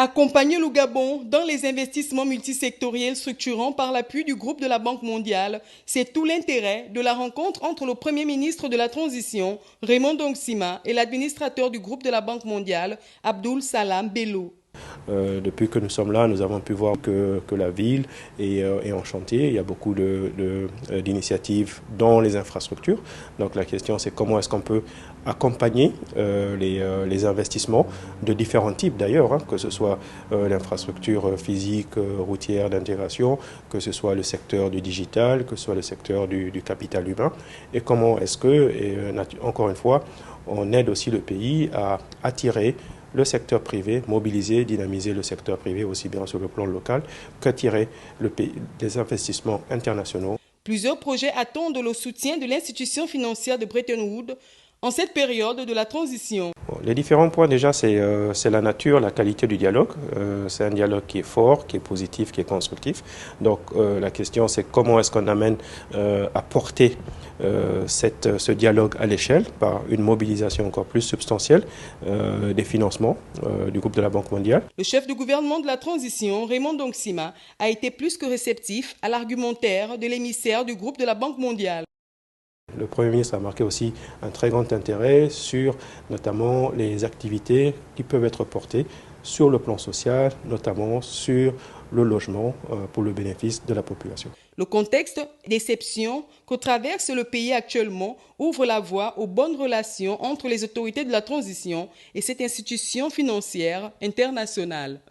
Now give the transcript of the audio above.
Accompagner le Gabon dans les investissements multisectoriels structurants par l'appui du groupe de la Banque mondiale, c'est tout l'intérêt de la rencontre entre le Premier ministre de la Transition, Raymond Dongsima, et l'administrateur du groupe de la Banque mondiale, Abdoul Salam Bello. Depuis que nous sommes là, nous avons pu voir que la ville est en chantier. Il y a beaucoup d'initiatives dans les infrastructures. Donc la question, c'est comment est-ce qu'on peut accompagner les investissements de différents types d'ailleurs, que ce soit l'infrastructure physique, routière d'intégration, que ce soit le secteur du digital, que ce soit le secteur du capital humain. Et comment est-ce que, encore une fois, on aide aussi le pays à attirer le secteur privé, mobiliser, dynamiser le secteur privé aussi bien sur le plan local qu'attirer des investissements internationaux. Plusieurs projets attendent le soutien de l'institution financière de Bretton Woods en cette période de la transition. Les différents points déjà, c'est la nature, la qualité du dialogue. C'est un dialogue qui est fort, qui est positif, qui est constructif. Donc la question, c'est comment est-ce qu'on amène à porter ce dialogue à l'échelle par une mobilisation encore plus substantielle des financements du groupe de la Banque mondiale. Le chef du gouvernement de la transition, Raymond Dongsima, a été plus que réceptif à l'argumentaire de l'émissaire du groupe de la Banque mondiale. Le Premier ministre a marqué aussi un très grand intérêt sur notamment les activités qui peuvent être portées sur le plan social, notamment sur le logement pour le bénéfice de la population. Le contexte d'exception que traverse le pays actuellement ouvre la voie aux bonnes relations entre les autorités de la transition et cette institution financière internationale.